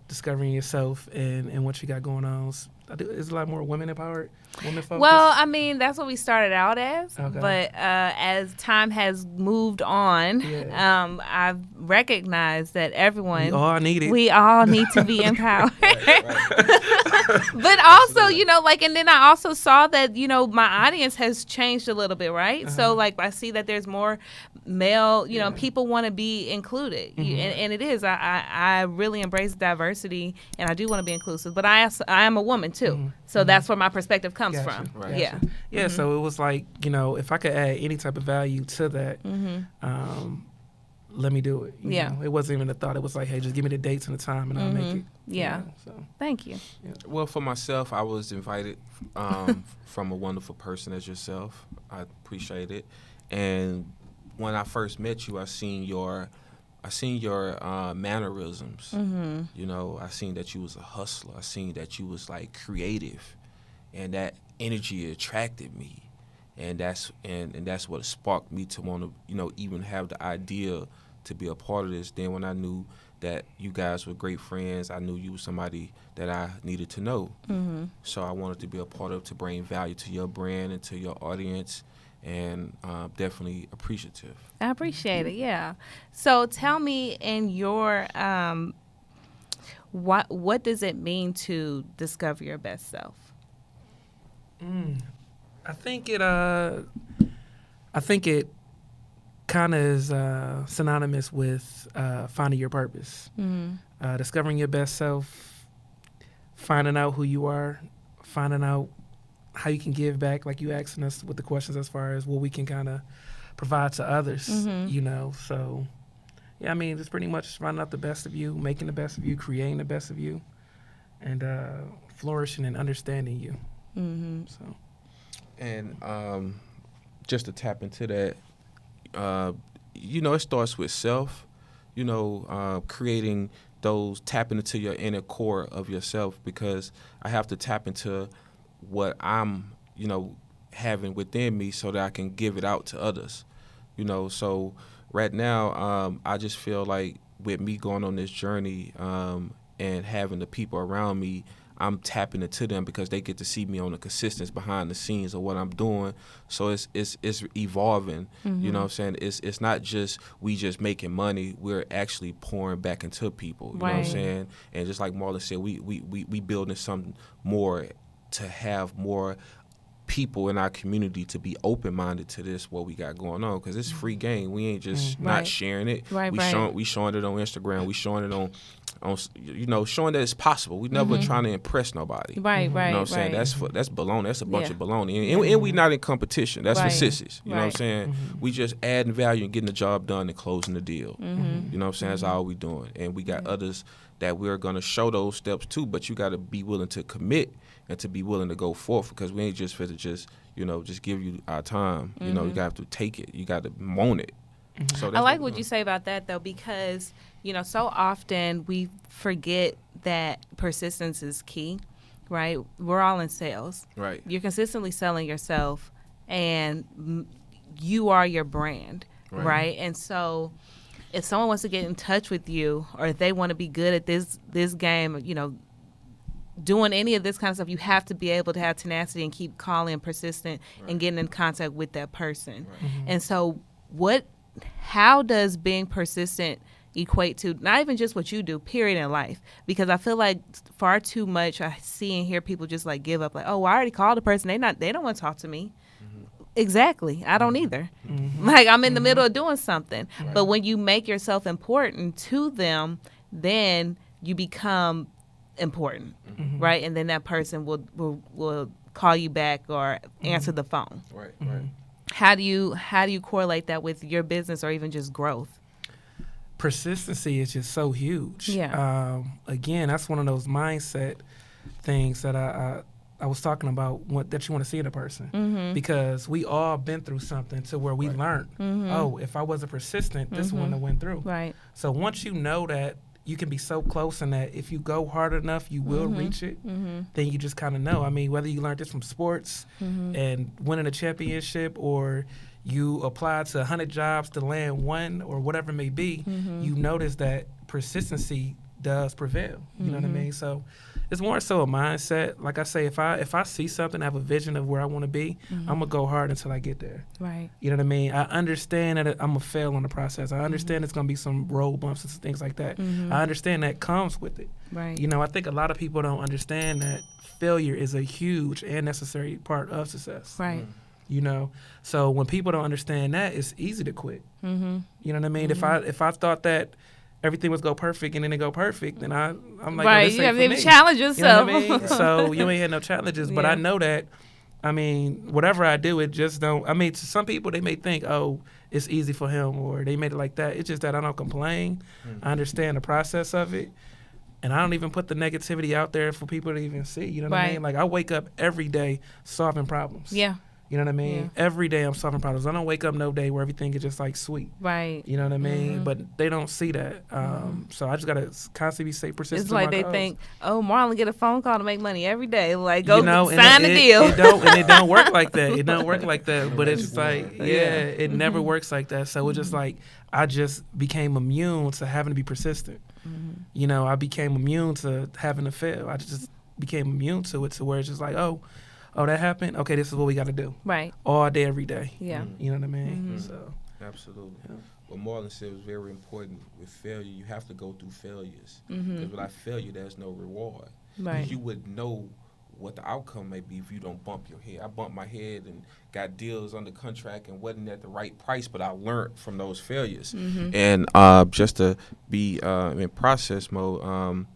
discovering yourself and what you got going on. Is a lot more women empowered, women focused? Well, I mean, that's what we started out as. Okay. But as time has moved on, I've recognized that everyone... We all need to be empowered. But also, and then I also saw that, my audience has changed a little bit, right? So, I see that there's more male, people want to be included. And it is. I really embrace diversity, and I do want to be inclusive. But I am a woman, too. So that's where my perspective comes from. Right. Yeah. Yeah, so it was like, if I could add any type of value to that, let me do it. You know? It wasn't even a thought. It was like, hey, just give me the dates and the time and I'll make it. Yeah. So. Thank you. Yeah. Well, for myself, I was invited from a wonderful person as yourself. I appreciate it. And when I first met you, I seen your mannerisms. I seen that you was a hustler. I seen that you was creative, and that energy attracted me, and that's what sparked me to want to even have the idea to be a part of this. Then when I knew that you guys were great friends, I knew you were somebody that I needed to know. So I wanted to be a part of to bring value to your brand and to your audience. And definitely appreciative. I appreciate it, yeah. So tell me, in your, what does it mean to discover your best self? I think it kind of is synonymous with finding your purpose. Discovering your best self, finding out who you are, finding out how you can give back, like you asking us with the questions as far as what we can kind of provide to others, So, yeah, I mean, it's pretty much finding out the best of you, making the best of you, creating the best of you, and flourishing and understanding you. So, and just to tap into that, it starts with self, creating those, tapping into your inner core of yourself, because I have to tap into what I'm, having within me so that I can give it out to others, So right now, I just feel like with me going on this journey and having the people around me, I'm tapping into them because they get to see me on the consistency behind the scenes of what I'm doing. So it's evolving. You know what I'm saying? It's not just we just making money. We're actually pouring back into people. You know what I'm saying? And just like Marlon said, we building something more to have more people in our community to be open-minded to this, what we got going on, because it's free game. We ain't just not sharing it. We showing it on Instagram. We showing it on showing that it's possible. We never trying to impress nobody. You know what I'm saying? That's baloney. That's a bunch of baloney. And we not in competition. That's for sissies. You know what I'm saying? We just adding value and getting the job done and closing the deal. You know what I'm saying? That's all we doing. And we got others that we're going to show those steps to, but you got to be willing to commit and to be willing to go forth, because we ain't just fit to just give you our time. You got to take it. You got to want it. So I like what you say about that, though, because, so often we forget that persistence is key, right? We're all in sales. Right. You're consistently selling yourself, and you are your brand, right? And so if someone wants to get in touch with you, or if they want to be good at this game, you know, doing any of this kind of stuff, you have to be able to have tenacity and keep calling and persistent and getting in contact with that person. And so how does being persistent equate to not even just what you do, period, in life? Because I feel like far too much I see and hear people just like give up, like, oh, I already called a person, they don't want to talk to me. Exactly. I don't either. Like, I'm in the middle of doing something. But when you make yourself important to them, then you become important, right? And then that person will call you back or answer the phone. Right. How do you correlate that with your business or even just growth? Persistency is just so huge. Yeah. Again, that's one of those mindset things that I was talking about, that you want to see in a person, because we all been through something to where we learned, oh, if I wasn't persistent, this wouldn't have went through. Right. So once you know that you can be so close and that if you go hard enough, you will reach it, then you just kind of know. I mean, whether you learned this from sports and winning a championship, or you applied to 100 jobs to land one, or whatever it may be, you notice that persistency does prevail. You know what I mean? So it's more so a mindset. Like I say, if I see something, I have a vision of where I want to be, I'm going to go hard until I get there. Right. You know what I mean? I understand that I'm going to fail on the process. I understand it's going to be some road bumps and things like that. I understand that comes with it. Right. You know, I think a lot of people don't understand that failure is a huge and necessary part of success. Right. You know, so when people don't understand that, it's easy to quit. You know what I mean? If I thought that everything was go perfect and then it go perfect, then I'm like, right, oh, this you ain't have for to me. challenge yourself. You know what I mean? So you ain't had no challenges, but I know that. I mean, whatever I do, it just don't. I mean, to some people they may think, oh, it's easy for him, or they made it like that. It's just that I don't complain. I understand the process of it. And I don't even put the negativity out there for people to even see. You know what I mean? Like, I wake up every day solving problems. Yeah. You know what I mean? Yeah. Every day I'm solving problems. I don't wake up no day where everything is just like sweet. Right. You know what I mean? But they don't see that. So I just got to constantly stay persistent. It's like they goals. think, oh, Marlon get a phone call to make money every day. Like, go sign the deal. It don't work like that. It don't work like that. But it's like, it never works like that. So it's just like, I just became immune to having to be persistent. You know, I became immune to having to fail. I just became immune to it, to where it's just like, oh, that happened? Okay, this is what we got to do. Right. All day, every day. Yeah. You know what I mean? So. Absolutely. Yeah. What Marlon said was very important. With failure, you have to go through failures. Because without failure, there's no reward. Right. You would know what the outcome may be if you don't bump your head. I bumped my head and got deals under contract and wasn't at the right price, but I learned from those failures. And just to be in process mode,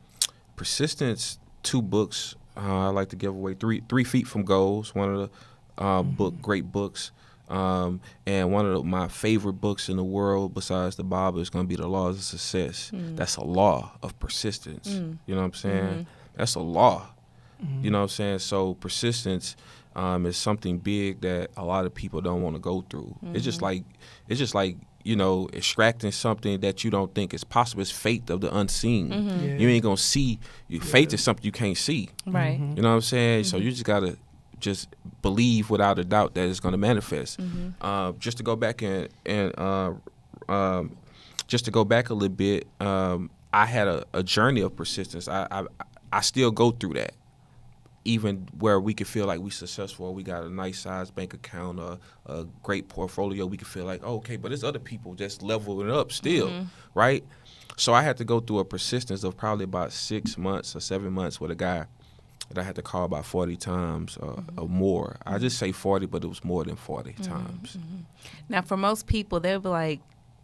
persistence, 2 books. I like to give away 3 Feet from Goals, one of the great books. And one of my favorite books in the world besides the Bible is going to be The Laws of Success. That's a law of persistence. You know what I'm saying? That's a law. You know what I'm saying? So persistence is something big that a lot of people don't want to go through. It's just like you know, extracting something that you don't think is possible. It's faith of the unseen. You ain't gonna see. Faith is something you can't see. Right. You know what I'm saying? So you just gotta just believe without a doubt that it's gonna manifest. Just to go back and just to go back a little bit, I had a journey of persistence. I still go through that. Even where we could feel like we successful, or we got a nice size bank account, or a great portfolio, we could feel like, oh, okay, but there's other people just leveling up still, right? So I had to go through a persistence of probably about 6 months or 7 months with a guy that I had to call about 40 times or more. I just say 40, but it was more than 40 times. Now, for most people, they'll be like,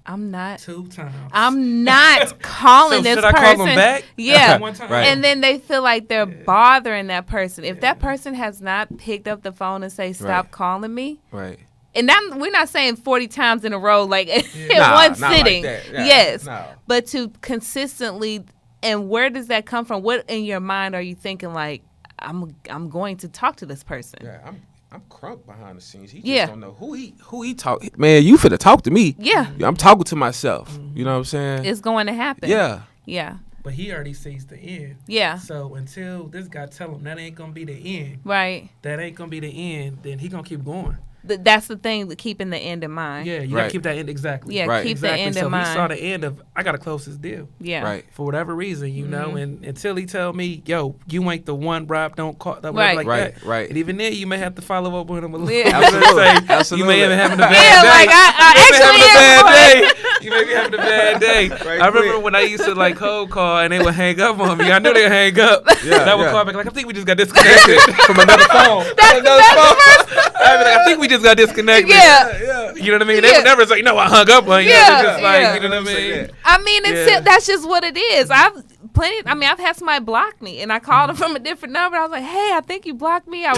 I'm not 2 times. I'm not calling this should person. I call them back? Yeah. One time? Right. And then they feel like they're bothering that person. If that person has not picked up the phone and say, stop calling me. Right. And we're not saying 40 times in a row, like in Nah, one not sitting. like that. Yeah, yes. no. But to consistently, and where does that come from? What in your mind are you thinking, like, I'm going to talk to this person? Yeah, I'm crunk behind the scenes. He Yeah. just don't know who he talk. Man, you finna talk to me. Yeah. I'm talking to myself. You know what I'm saying? It's going to happen. Yeah. Yeah. But he already sees the end. Yeah. So until this guy tell him that ain't gonna be the end, Right. that ain't gonna be the end, then he gonna keep going. that's the thing, keeping the end in mind. Yeah, you gotta keep that end exactly. Yeah, Right. keep Exactly. the end So in mind. he saw the end of, I gotta close this deal. Yeah. Right. For whatever reason, you know, and until he tell me, yo, you ain't the one, Rob, don't call that Right. like Right, that. right. And even then, you may have to follow up with him a little. Yeah. Absolutely. Absolutely. You may have been having a bad Yeah, day. like I actually am. You may be having a bad day. Right I remember quick. when I used to like cold call and they would hang up on me. I knew they would hang up. Yeah, And I would yeah. call back like, I think we just got disconnected. From another phone. I'd be like, I think we just got disconnected. Yeah. You know what I mean? They Yeah. would never say, no, I hung up on you. Yeah, It's just like, yeah. you know what I mean? I mean, it's Yeah. that's just what it is. I've had somebody block me, and I called them from a different number. I was like, "Hey, I think you blocked me. I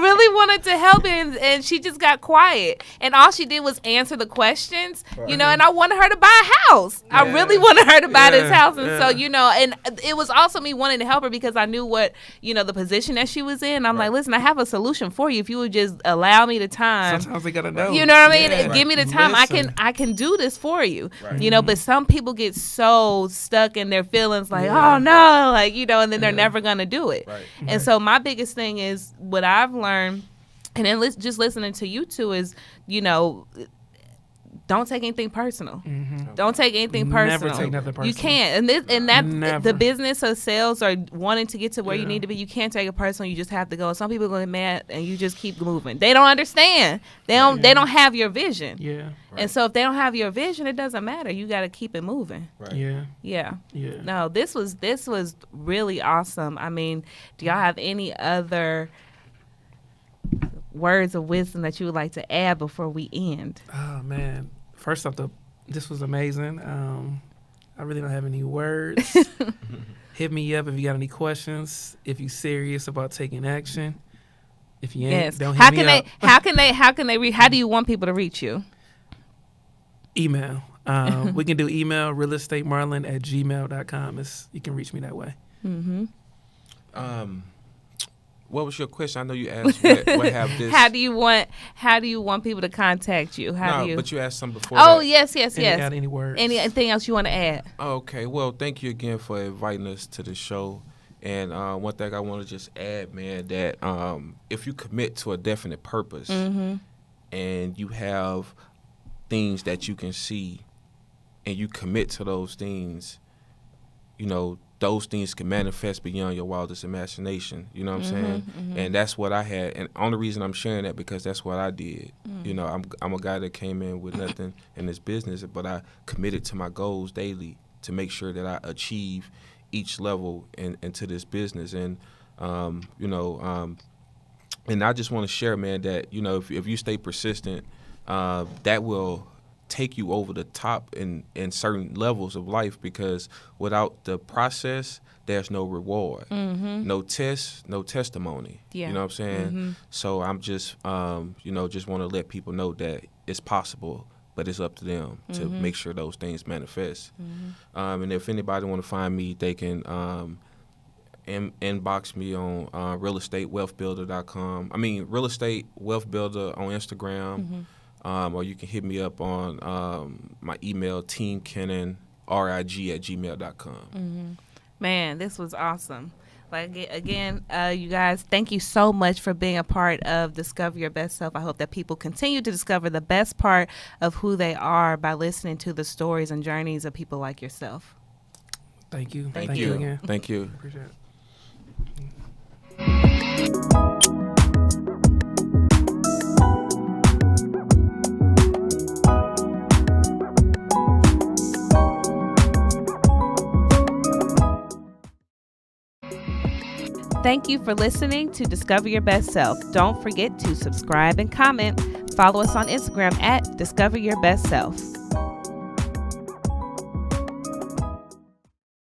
really wanted to help," and she just got quiet. And all she did was answer the questions, you know. And I wanted her to buy a house. I really wanted her to buy this house, and so and it was also me wanting to help her because I knew what the position that she was in. I'm like, listen, I have a solution for you if you would just allow me the time. Sometimes they gotta know. You know what I mean? Yeah. Give me the time. Listen. I can do this for you. Right. But some people get so stuck in their feelings like, oh no, like, and then they're never going to do it. Right. And so my biggest thing is what I've learned, and then just listening to you two is, don't take anything personal. Mm-hmm. Don't take anything personal. Never take nothing personal. You can't. And that Never. the business of sales or wanting to get to where you need to be, you can't take it personal. You just have to go. Some people go mad and you just keep moving. They don't understand. They don't have your vision. Yeah. And so if they don't have your vision, it doesn't matter. You got to keep it moving. Right. Yeah. Yeah. Yeah. No, this was really awesome. I mean, do y'all have any other words of wisdom that you would like to add before we end? Oh man. First off, this was amazing. I really don't have any words. Hit me up if you got any questions. If you're serious about taking action. If you ain't, don't hit me up. How do you want people to reach you? Email. We can do email, realestatemarlon@gmail.com. You can reach me that way. Mm-hmm. What was your question? I know you asked what have this. How do you want people to contact you? But you asked something before. Oh, that. yes. Got any words? Anything else you want to add? Okay. Well, thank you again for inviting us to the show. And one thing I want to just add, man, that if you commit to a definite purpose and you have things that you can see and you commit to those things, those things can manifest beyond your wildest imagination. You know what I'm saying? And that's what I had. And the only reason I'm sharing that because that's what I did. I'm a guy that came in with nothing in this business, but I committed to my goals daily to make sure that I achieve each level into this business. And, and I just want to share, man, that, if you stay persistent, that will take you over the top in certain levels of life, because without the process, there's no reward, no test, no testimony. Yeah. You know what I'm saying? So I'm just, just want to let people know that it's possible, but it's up to them to make sure those things manifest. And if anybody want to find me, they can inbox me on realestatewealthbuilder.com. I mean, Real Estate Wealth Builder on Instagram. Or you can hit me up on my email, teamkennonrig@gmail.com. Man, this was awesome. Like, again, you guys, thank you so much for being a part of Discover Your Best Self. I hope that people continue to discover the best part of who they are by listening to the stories and journeys of people like yourself. Thank you. Thank you again. Thank you. Appreciate it. Thank you for listening to Discover Your Best Self. Don't forget to subscribe and comment. Follow us on Instagram at Discover Your Best Self.